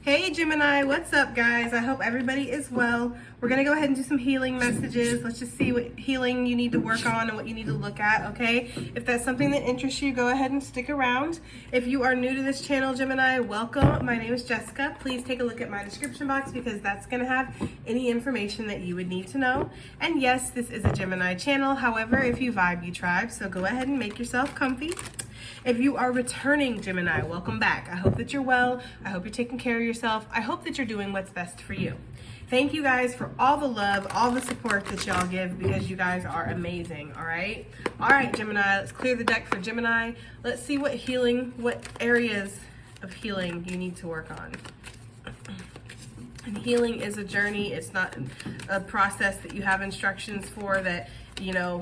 Hey Gemini, what's up guys? I hope everybody is well. We're gonna go ahead and do some healing messages. Let's just see what healing you need to work on and what you need to look at, okay? If that's something that interests you, go ahead and stick around. If you are new to this channel, Gemini, welcome. My name is Jessica. Please take a look at my description box because that's gonna have any information that you would need to know. And yes, this is a Gemini channel. However, if you vibe, you tribe, so go ahead and make yourself comfy. If you are returning Gemini, welcome back. I hope that you're well. I hope you're taking care of yourself. I hope that you're doing what's best for you. Thank you guys for all the love, all the support that y'all give because you guys are amazing, all right? All right, Gemini, let's clear the deck for Gemini. Let's see what areas of healing you need to work on. And healing is a journey. It's not a process that you have instructions for that, you know,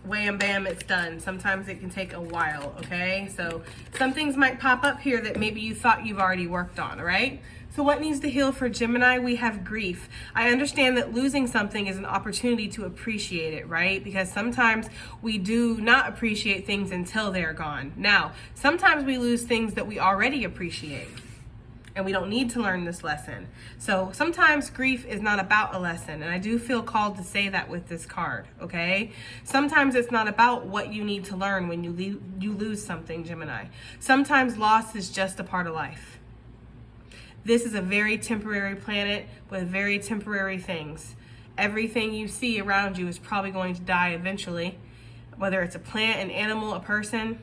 wham bam, it's done. Sometimes it can take a while, okay? So some things might pop up here that maybe you thought you've already worked on, all right? So what needs to heal for Gemini? We have grief. I understand that losing something is an opportunity to appreciate it, right? Because sometimes we do not appreciate things until they're gone. Now, sometimes we lose things that we already appreciate, and we don't need to learn this lesson. So sometimes grief is not about a lesson, and I do feel called to say that with this card, okay? Sometimes it's not about what you need to learn when you lose something, Gemini. Sometimes loss is just a part of life. This is a very temporary planet with very temporary things. Everything you see around you is probably going to die eventually, whether it's a plant, an animal, a person,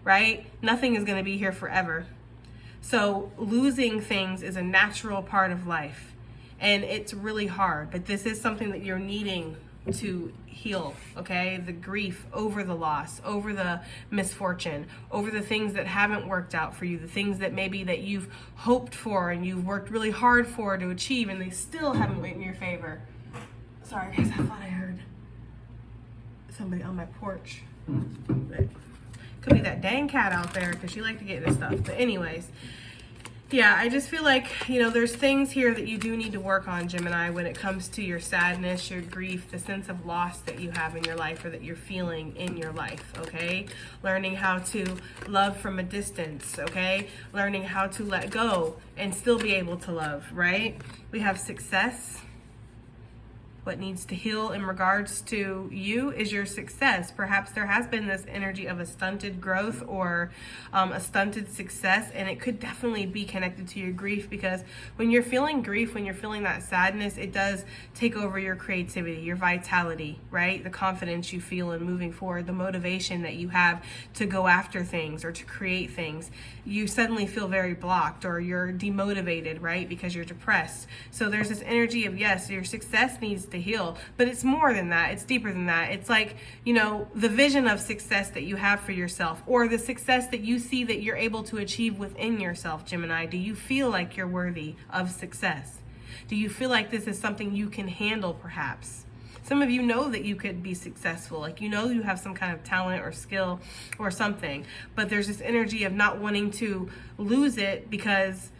right? Nothing is gonna be here forever. So losing things is a natural part of life, and it's really hard, but this is something that you're needing to heal, okay? The grief over the loss, over the misfortune, over the things that haven't worked out for you, the things that maybe that you've hoped for and you've worked really hard for to achieve and they still haven't went in your favor. Sorry guys, I thought I heard somebody on my porch. But could be that dang cat out there because she likes to get this stuff. But anyways, yeah, I just feel like, you know, there's things here that you do need to work on, Gemini, when it comes to your sadness, your grief, the sense of loss that you have in your life or that you're feeling in your life, okay? Learning how to love from a distance, okay? Learning how to let go and still be able to love, right? We have success. What needs to heal in regards to you is your success. Perhaps there has been this energy of a stunted growth or a stunted success, and it could definitely be connected to your grief because when you're feeling grief, when you're feeling that sadness, it does take over your creativity, your vitality, right? The confidence you feel in moving forward, the motivation that you have to go after things or to create things. You suddenly feel very blocked or you're demotivated, right? Because you're depressed. So there's this energy of, yes, your success needs to heal, but it's more than that. It's deeper than that. It's like, you know, the vision of success that you have for yourself or the success that you see that you're able to achieve within yourself, Gemini. Do you feel like you're worthy of success? Do you feel like this is something you can handle perhaps? Some of you know that you could be successful, like you know you have some kind of talent or skill or something, but there's this energy of not wanting to lose it because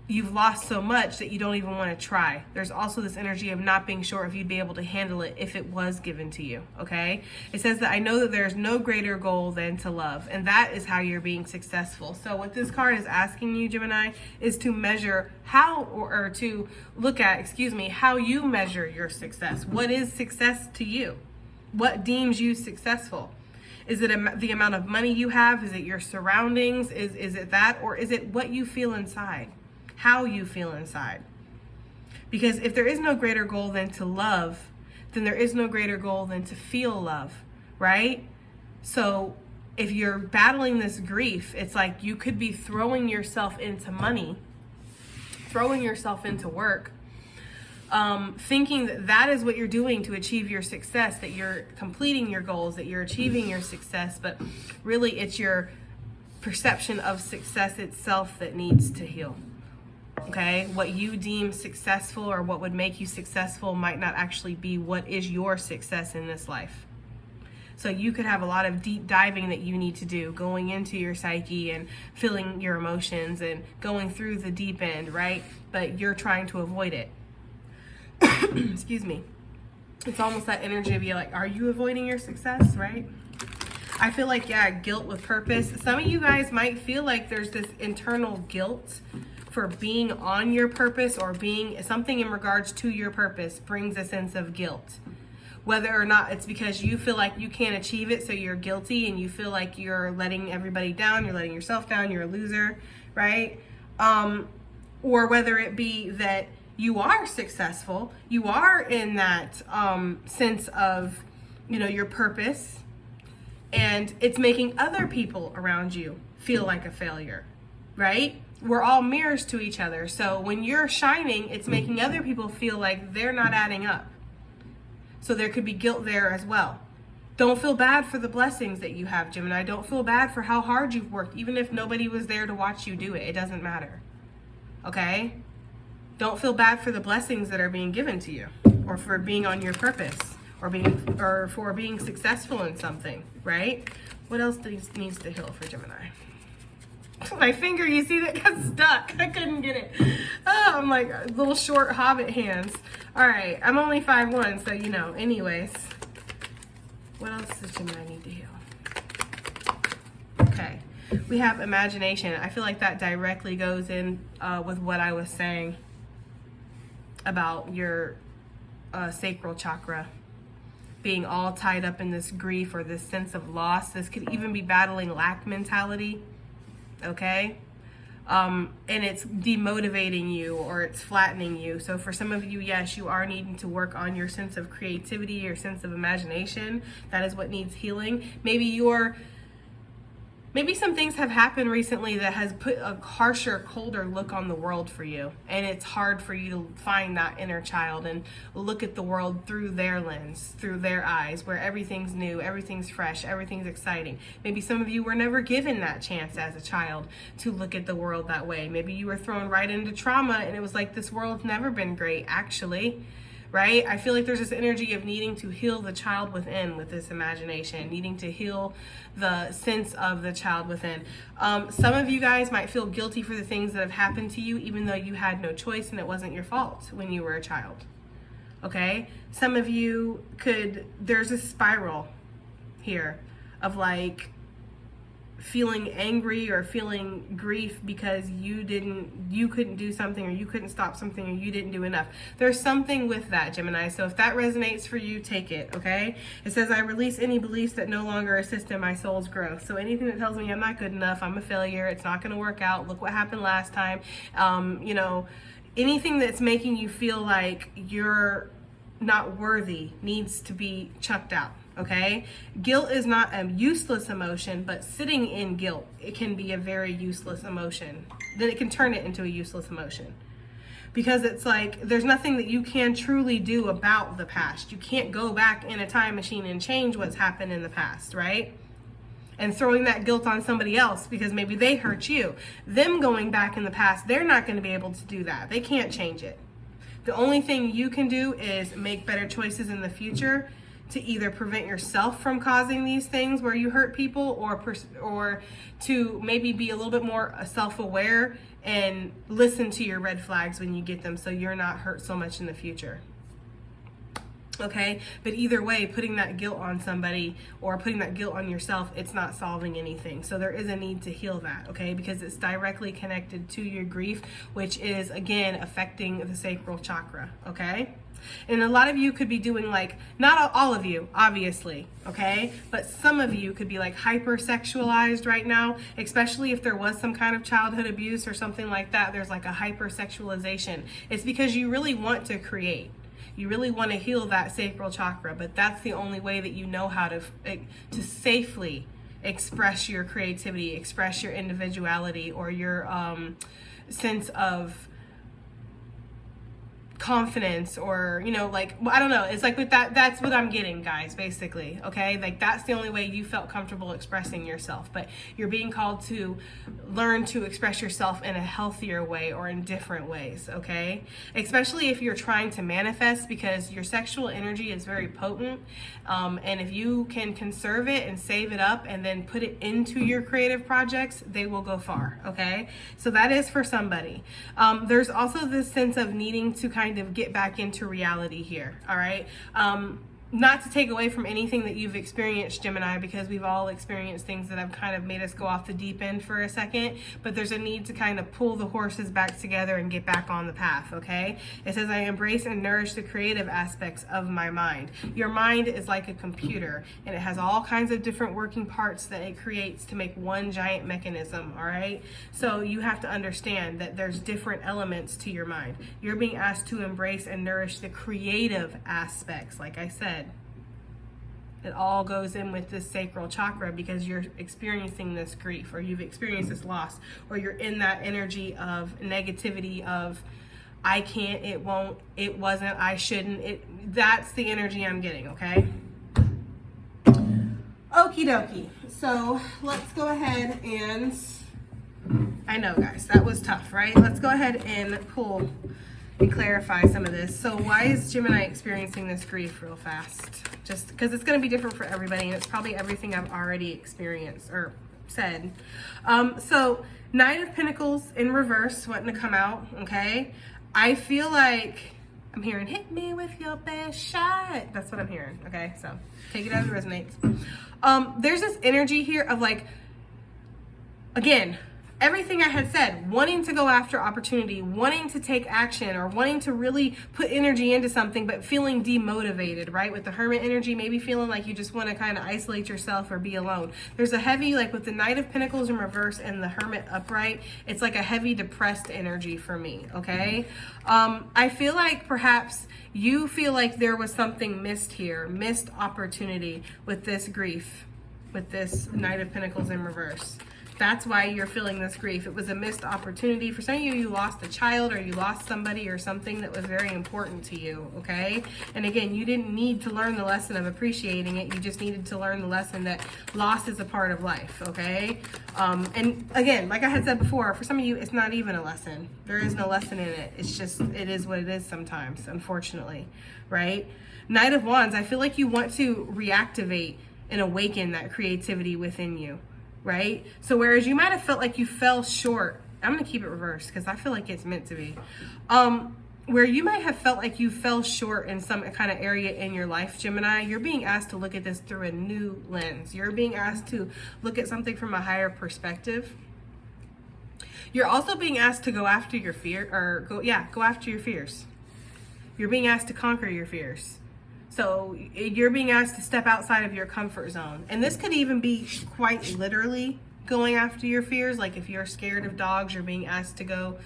you've lost so much that you don't even want to try. There's also this energy of not being sure if you'd be able to handle it if it was given to you, okay? It says that I know that there's no greater goal than to love, and that is how you're being successful. So what this card is asking you, Gemini, is to measure how, or to look at, how you measure your success. What is success to you? What deems you successful? Is it the amount of money you have? Is it your surroundings? Is it that? Or is it what you feel inside? How you feel inside? Because if there is no greater goal than to love, then there is no greater goal than to feel love, right? So if you're battling this grief, it's like you could be throwing yourself into money, throwing yourself into work, thinking that that is what you're doing to achieve your success, that you're completing your goals, that you're achieving your success, but really it's your perception of success itself that needs to heal. Okay, what you deem successful or what would make you successful might not actually be what is your success in this life. So you could have a lot of deep diving that you need to do, going into your psyche and feeling your emotions and going through the deep end, right? But you're trying to avoid it. Excuse me. It's almost that energy of you like, are you avoiding your success, right? I feel like, yeah, guilt with purpose. Some of you guys might feel like there's this internal guilt for being on your purpose, or being something in regards to your purpose brings a sense of guilt. Whether or not it's because you feel like you can't achieve it, so you're guilty and you feel like you're letting everybody down, you're letting yourself down, you're a loser, right? Or whether it be that you are successful, you are in that sense of, you know, your purpose, and it's making other people around you feel like a failure, right? We're all mirrors to each other. So when you're shining, it's making other people feel like they're not adding up. So there could be guilt there as well. Don't feel bad for the blessings that you have, Gemini. Don't feel bad for how hard you've worked, even if nobody was there to watch you do it. It doesn't matter. Okay? Don't feel bad for the blessings that are being given to you, or for being on your purpose, or for being successful in something, right? What else needs to heal for Gemini? My finger, you see, that got stuck. I couldn't get it. Oh, I'm like little short hobbit hands. All right, I'm only 5'1", so you know. Anyways, what else does Gemini need to heal? Okay, we have imagination. I feel like that directly goes in with what I was saying about your sacral chakra being all tied up in this grief or this sense of loss. This could even be battling lack mentality. Okay, and it's demotivating you, or it's flattening you. So for some of you, yes, you are needing to work on your sense of creativity, your sense of imagination. That is what needs healing. Maybe some things have happened recently that has put a harsher, colder look on the world for you. And it's hard for you to find that inner child and look at the world through their lens, through their eyes, where everything's new, everything's fresh, everything's exciting. Maybe some of you were never given that chance as a child to look at the world that way. Maybe you were thrown right into trauma and it was like, this world's never been great, actually. Right? I feel like there's this energy of needing to heal the child within with this imagination, needing to heal the sense of the child within. Some of you guys might feel guilty for the things that have happened to you, even though you had no choice and it wasn't your fault when you were a child. Okay? Some of you there's a spiral here of like feeling angry or feeling grief because you couldn't do something, or you couldn't stop something, or you didn't do enough. There's something with that, Gemini. So if that resonates for you, take it, okay? It says, I release any beliefs that no longer assist in my soul's growth. So anything that tells me I'm not good enough, I'm a failure, it's not going to work out, look what happened last time, you know, anything that's making you feel like you're not worthy needs to be chucked out. Okay, guilt is not a useless emotion, but sitting in guilt, it can be a very useless emotion. Then it can turn it into a useless emotion, because it's like there's nothing that you can truly do about the past. You can't go back in a time machine and change what's happened in the past, right? And throwing that guilt on somebody else because maybe they hurt you. Them going back in the past, they're not going to be able to do that. They can't change it. The only thing you can do is make better choices in the future to either prevent yourself from causing these things where you hurt people, or to maybe be a little bit more self-aware and listen to your red flags when you get them, so you're not hurt so much in the future. Okay, but either way, putting that guilt on somebody or putting that guilt on yourself, it's not solving anything. So there is a need to heal that, okay, because it's directly connected to your grief, which is again affecting the sacral chakra. Okay, and a lot of you could be doing, like, not all of you, obviously, okay, but some of you could be like hypersexualized right now, especially if there was some kind of childhood abuse or something like that. There's like a hypersexualization. It's because you really want to create. You really want to heal that sacral chakra, but that's the only way that you know how to safely express your creativity, express your individuality, or your sense of confidence, or, you know, like, I don't know, it's like with that, that's what I'm getting, guys, basically. Okay, like that's the only way you felt comfortable expressing yourself, but you're being called to learn to express yourself in a healthier way or in different ways. Okay, especially if you're trying to manifest, because your sexual energy is very potent, and if you can conserve it and save it up and then put it into your creative projects, they will go far. Okay, so that is for somebody. There's also this sense of needing to kind of get back into reality here. All right, not to take away from anything that you've experienced, Gemini, because we've all experienced things that have kind of made us go off the deep end for a second, but there's a need to kind of pull the horses back together and get back on the path, okay? It says, I embrace and nourish the creative aspects of my mind. Your mind is like a computer, and it has all kinds of different working parts that it creates to make one giant mechanism, all right? So you have to understand that there's different elements to your mind. You're being asked to embrace and nourish the creative aspects, like I said. It all goes in with this sacral chakra because you're experiencing this grief, or you've experienced this loss, or you're in that energy of negativity of I can't, it won't, it wasn't, I shouldn't. That's the energy I'm getting, okay? Okie dokie. So let's go ahead and, I know guys, that was tough, right? Let's go ahead and pull and clarify some of this. So why is Gemini experiencing this grief real fast? Just because it's going to be different for everybody, and it's probably everything I've already experienced or said. So Knight of Pentacles in reverse wanting to come out, okay? I feel like I'm hearing, hit me with your best shot. That's what I'm hearing, okay? So take it as it resonates. There's this energy here of like, again, everything I had said, wanting to go after opportunity, wanting to take action, or wanting to really put energy into something, but feeling demotivated, right? With the Hermit energy, maybe feeling like you just want to kind of isolate yourself or be alone. There's a heavy, like with the Knight of Pentacles in reverse and the Hermit upright, it's like a heavy depressed energy for me, okay? I feel like perhaps you feel like there was something missed here, missed opportunity with this grief, with this Knight of Pentacles in reverse. That's why you're feeling this grief. It was a missed opportunity. For some of you, you lost a child, or you lost somebody or something that was very important to you, okay? And again, you didn't need to learn the lesson of appreciating it. You just needed to learn the lesson that loss is a part of life, okay? And again, like I had said before, for some of you, it's not even a lesson. There is no lesson in it. It's just, it is what it is sometimes, unfortunately, right? Knight of Wands, I feel like you want to reactivate and awaken that creativity within you. Right? So whereas you might have felt like you fell short, I'm going to keep it reversed because I feel like it's meant to be. Where you might have felt like you fell short in some kind of area in your life, Gemini, you're being asked to look at this through a new lens. You're being asked to look at something from a higher perspective. You're also being asked to go after your fear, or go after your fears. You're being asked to conquer your fears. So you're being asked to step outside of your comfort zone. And this could even be quite literally going after your fears. Like if you're scared of dogs, you're being asked to go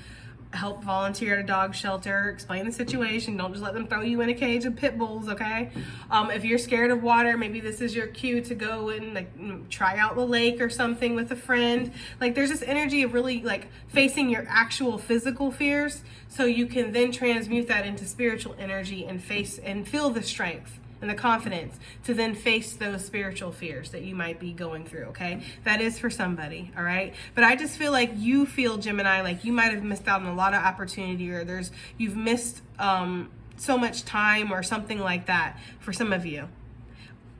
help volunteer at a dog shelter, explain the situation. Don't just let them throw you in a cage of pit bulls, okay? If you're scared of water, maybe this is your cue to go and like try out the lake or something with a friend. Like there's this energy of really like facing your actual physical fears, so you can then transmute that into spiritual energy and face and feel the strength and the confidence to then face those spiritual fears that you might be going through, okay? That is for somebody, all right? But I just feel like you feel, Gemini, like you might have missed out on a lot of opportunity, or you've missed so much time or something like that for some of you.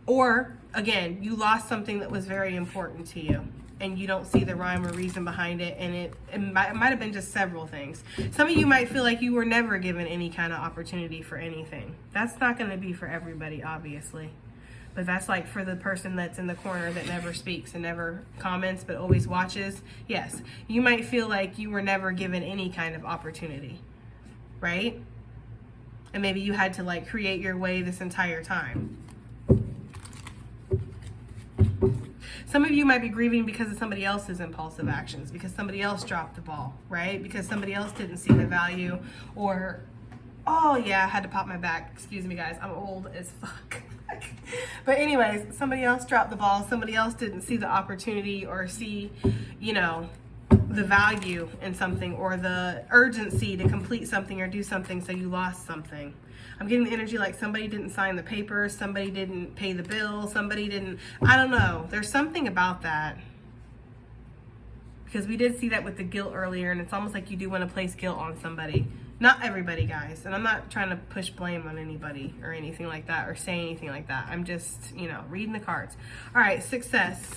Or, again, you lost something that was very important to you, and you don't see the rhyme or reason behind it, and it might have been just several things. Some of you might feel like you were never given any kind of opportunity for anything. That's not going to be for everybody, obviously. But that's like for the person that's in the corner that never speaks and never comments but always watches. Yes, you might feel like you were never given any kind of opportunity, right? And maybe you had to like create your way this entire time. Some of you might be grieving because of somebody else's impulsive actions, because somebody else dropped the ball, right? Because somebody else didn't see the value, or, oh yeah, I had to pop my back. Excuse me, guys, I'm old as fuck. But anyways, somebody else dropped the ball. Somebody else didn't see the opportunity or see, you know, the value in something, or the urgency to complete something or do something, so you lost something. I'm getting the energy like somebody didn't sign the papers, somebody didn't pay the bill, somebody didn't, I don't know. There's something about that. Because we did see that with the guilt earlier, and it's almost like you do want to place guilt on somebody. Not everybody, guys. And I'm not trying to push blame on anybody or anything like that, or say anything like that. I'm just, you know, reading the cards. All right, success.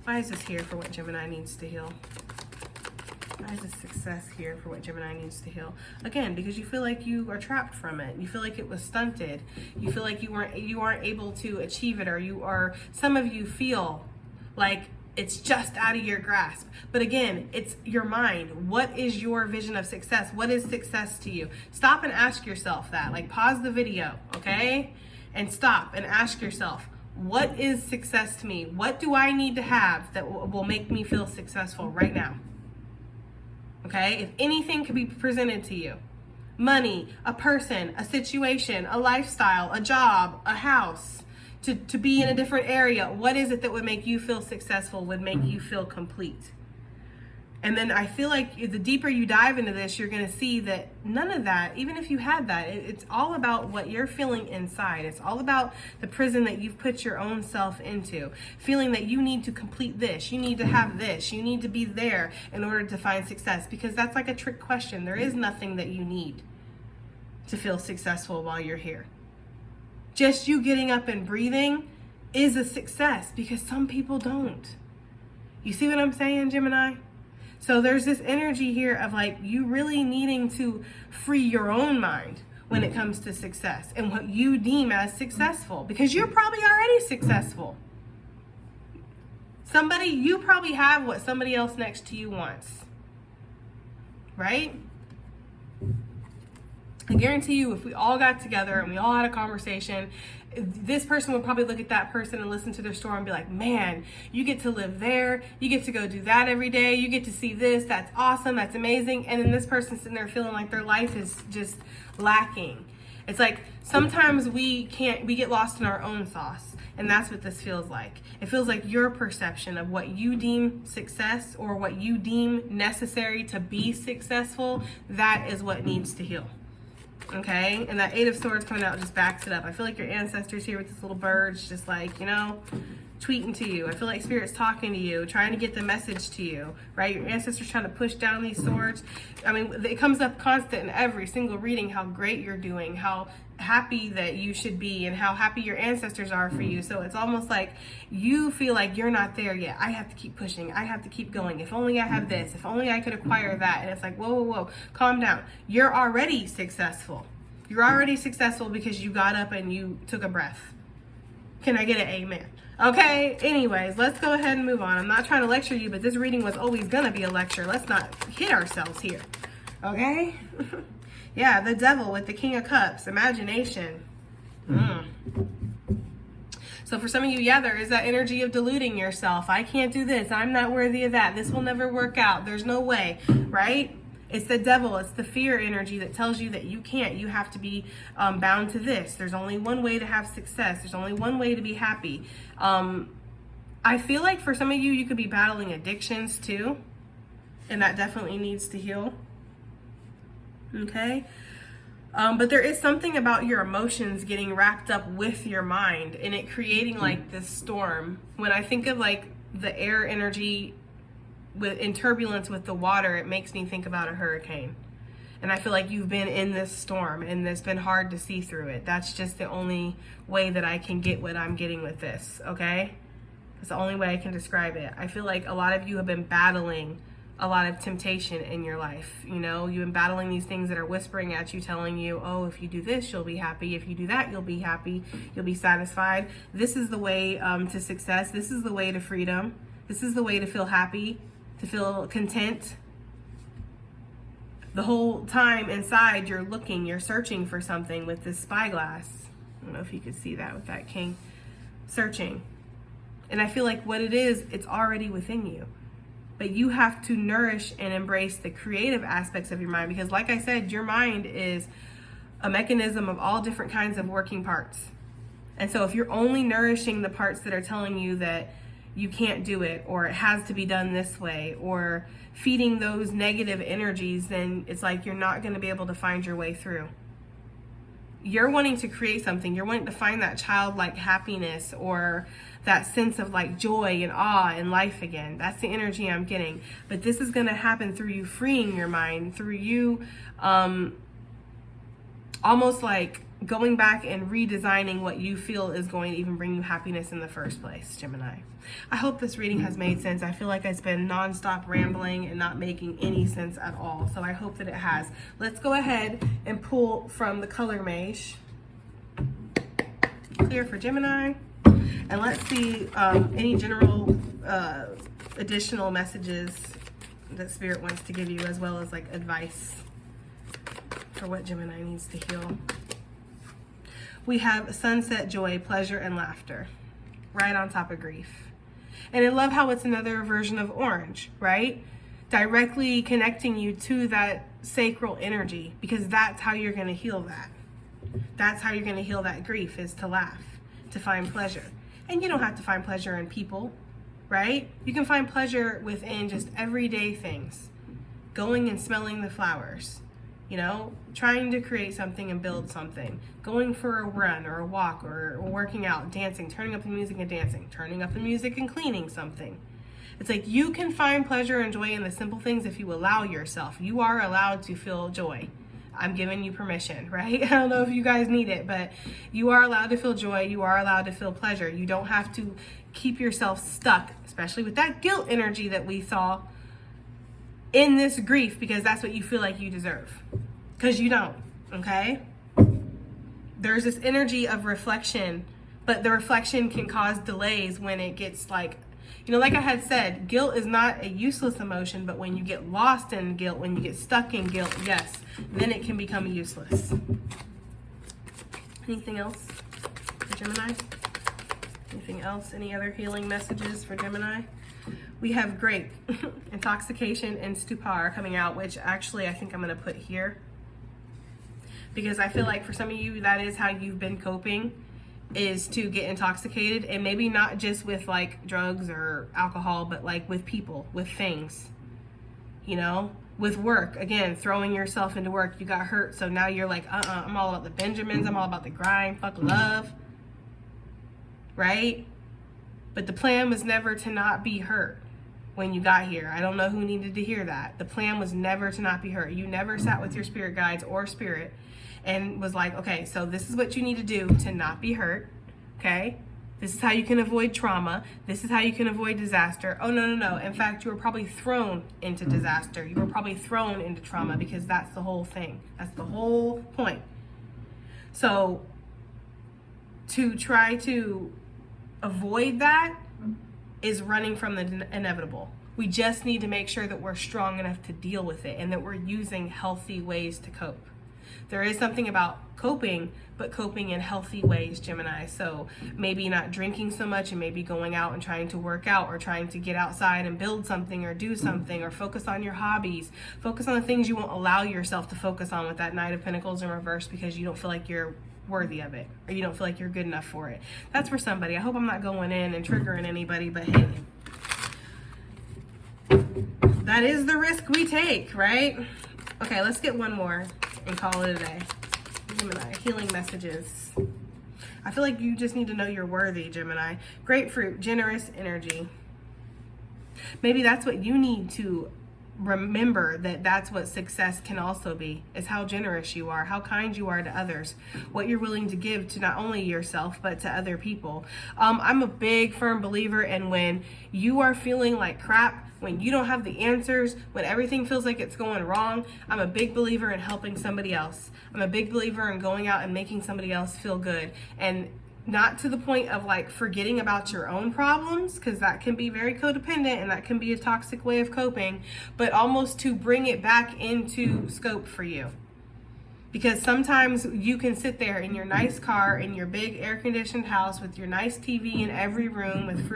Why is this here for what Gemini needs to heal? Why is this success here for what Gemini needs to heal? Again, because you feel like you are trapped from it. You feel like it was stunted. You feel like you aren't able to achieve it, or some of you feel like it's just out of your grasp. But again, it's your mind. What is your vision of success? What is success to you? Stop and ask yourself that. Like, pause the video, okay? And stop and ask yourself, what is success to me? What do I need to have that will make me feel successful right now? Okay? If anything could be presented to you, money, a person, a situation, a lifestyle, a job, a house, to be in a different area, what is it that would make you feel successful, would make you feel complete? And then I feel like the deeper you dive into this, you're going to see that none of that, even if you had that, it's all about what you're feeling inside. It's all about the prison that you've put your own self into, feeling that you need to complete this, you need to have this, you need to be there in order to find success, because that's like a trick question. There is nothing that you need to feel successful while you're here. Just you getting up and breathing is a success, because some people don't. You see what I'm saying, Gemini? So there's this energy here of like you really needing to free your own mind when it comes to success and what you deem as successful, because you're probably already successful. You probably have what somebody else next to you wants, right? I guarantee you, if we all got together and we all had a conversation, this person would probably look at that person and listen to their story and be like, man, you get to live there. You get to go do that every day. You get to see this. That's awesome. That's amazing. And then this person's sitting there feeling like their life is just lacking. It's like sometimes we get lost in our own sauce. And that's what this feels like. It feels like your perception of what you deem success or what you deem necessary to be successful, that is what needs to heal. Okay, and that Eight of Swords coming out just backs it up. I feel like your ancestors here with this little bird's just like, tweeting to you. I feel like Spirit's talking to you, trying to get the message to you, right? Your ancestors trying to push down these swords. I mean, it comes up constant in every single reading how great you're doing, how happy that you should be, and how happy your ancestors are for you. So it's almost like you feel like you're not there yet. I have to keep pushing. I have to keep going. If only I have this. If only I could acquire that. And it's like, whoa, calm down. You're already successful. You're already successful because you got up and you took a breath. Can I get an amen? Okay, anyways, let's go ahead and move on. I'm not trying to lecture you, but this reading was always going to be a lecture. Let's not hit ourselves here. Okay? Yeah, the Devil with the King of Cups, imagination. So for some of you, yeah, there is that energy of deluding yourself. I can't do this. I'm not worthy of that. This will never work out. There's no way, right? It's the devil. It's the fear energy that tells you that you can't. You have to be bound to this. There's only one way to have success. There's only one way to be happy. I feel like for some of you, you could be battling addictions too. And that definitely needs to heal. Okay? But there is something about your emotions getting wrapped up with your mind and it creating like this storm. When I think of like the air energy in turbulence with the water, it makes me think about a hurricane. And I feel like you've been in this storm and it's been hard to see through it. That's just the only way that I can get what I'm getting with this, okay? That's the only way I can describe it. I feel like a lot of you have been battling a lot of temptation in your life. You've been battling these things that are whispering at you, telling you, oh, if you do this, you'll be happy. If you do that, you'll be happy. You'll be satisfied. This is the way to success. This is the way to freedom. This is the way to feel happy, to feel content. The whole time inside, you're looking, you're searching for something with this spyglass. I don't know if you could see that with that king. Searching. And I feel like what it is, it's already within you. But you have to nourish and embrace the creative aspects of your mind, because like I said, your mind is a mechanism of all different kinds of working parts. And so if you're only nourishing the parts that are telling you that you can't do it, or it has to be done this way, or feeding those negative energies, then it's like you're not going to be able to find your way through. You're wanting to create something. You're wanting to find that childlike happiness or that sense of like joy and awe in life again. That's the energy I'm getting. But this is going to happen through you freeing your mind, through you almost like going back and redesigning what you feel is going to even bring you happiness in the first place, Gemini. I hope this reading has made sense. I feel like it's been nonstop rambling and not making any sense at all. So I hope that it has. Let's go ahead and pull from the color mage. Clear for Gemini. And let's see any general additional messages that Spirit wants to give you, as well as like advice for what Gemini needs to heal. We have sunset, joy, pleasure, and laughter right on top of grief. And I love how it's another version of orange, right? Directly connecting you to that sacral energy, because that's how you're going to heal that. That's how you're going to heal that grief, is to laugh, to find pleasure. And you don't have to find pleasure in people, right? You can find pleasure within just everyday things. Going and smelling the flowers, you know, trying to create something and build something, going for a run or a walk or working out, dancing, turning up the music and dancing, turning up the music and cleaning something. It's like you can find pleasure and joy in the simple things if you allow yourself. You are allowed to feel joy. I'm giving you permission, right? I don't know if you guys need it, but you are allowed to feel joy. You are allowed to feel pleasure. You don't have to keep yourself stuck, especially with that guilt energy that we saw in this grief, because that's what you feel like you deserve. Because you don't, okay? There's this energy of reflection, but the reflection can cause delays when it gets like, you know, like I had said, guilt is not a useless emotion, but when you get lost in guilt, when you get stuck in guilt, yes, then it can become useless. Anything else for Gemini? Anything else? Any other healing messages for Gemini? We have grape, intoxication, and stupor coming out, which actually I think I'm going to put here. Because I feel like for some of you, that is how you've been coping, is to get intoxicated, and maybe not just with like drugs or alcohol, but like with people, with things, you know, with work. Again, throwing yourself into work. You got hurt, so now you're like, I'm all about the Benjamins, I'm all about the grind, fuck love, right? But the plan was never to not be hurt when you got here. I don't know who needed to hear that. The plan was never to not be hurt. You never sat with your spirit guides or spirit and was like, okay, so this is what you need to do to not be hurt, okay? This is how you can avoid trauma. This is how you can avoid disaster. Oh, no. In fact, you were probably thrown into disaster. You were probably thrown into trauma, because that's the whole thing. That's the whole point. So to try to avoid that is running from the inevitable. We just need to make sure that we're strong enough to deal with it and that we're using healthy ways to cope. There is something about coping, but coping in healthy ways, Gemini. So maybe not drinking so much, and maybe going out and trying to work out, or trying to get outside and build something or do something, or focus on your hobbies. Focus on the things you won't allow yourself to focus on with that Knight of Pentacles in reverse, because you don't feel like you're worthy of it, or you don't feel like you're good enough for it. That's for somebody. I hope I'm not going in and triggering anybody, but hey, that is the risk we take, right? Okay, let's get one more and call it a day. Gemini, healing messages. I feel like you just need to know you're worthy, Gemini. Grapefruit, generous energy. Maybe that's what you need to remember, that that's what success can also be, is how generous you are, how kind you are to others, what you're willing to give to not only yourself but to other people. I'm a big firm believer in when you are feeling like crap, when you don't have the answers, when everything feels like it's going wrong, I'm a big believer in helping somebody else. I'm a big believer in going out and making somebody else feel good, and not to the point of like forgetting about your own problems, because that can be very codependent and that can be a toxic way of coping, but almost to bring it back into scope for you. Because sometimes you can sit there in your nice car, in your big air-conditioned house with your nice TV in every room, with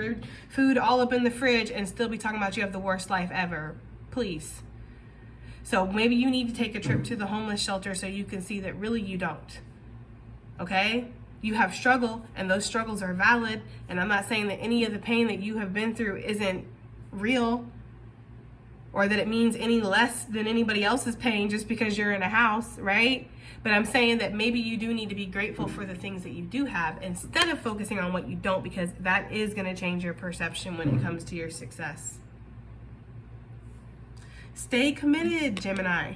food all up in the fridge, and still be talking about you have the worst life ever. Please. So maybe you need to take a trip to the homeless shelter so you can see that really you don't. Okay? You have struggle, and those struggles are valid, and I'm not saying that any of the pain that you have been through isn't real, or that it means any less than anybody else's pain just because you're in a house, right? But I'm saying that maybe you do need to be grateful for the things that you do have instead of focusing on what you don't, because that is going to change your perception when it comes to your success. Stay committed, Gemini.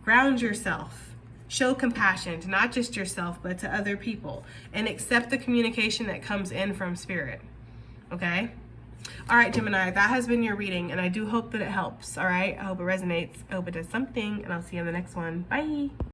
Ground yourself. show compassion to not just yourself, but to other people, and accept the communication that comes in from spirit. Okay? All right, Gemini, that has been your reading, and I do hope that it helps. All right? I hope it resonates. I hope it does something, and I'll see you in the next one. Bye.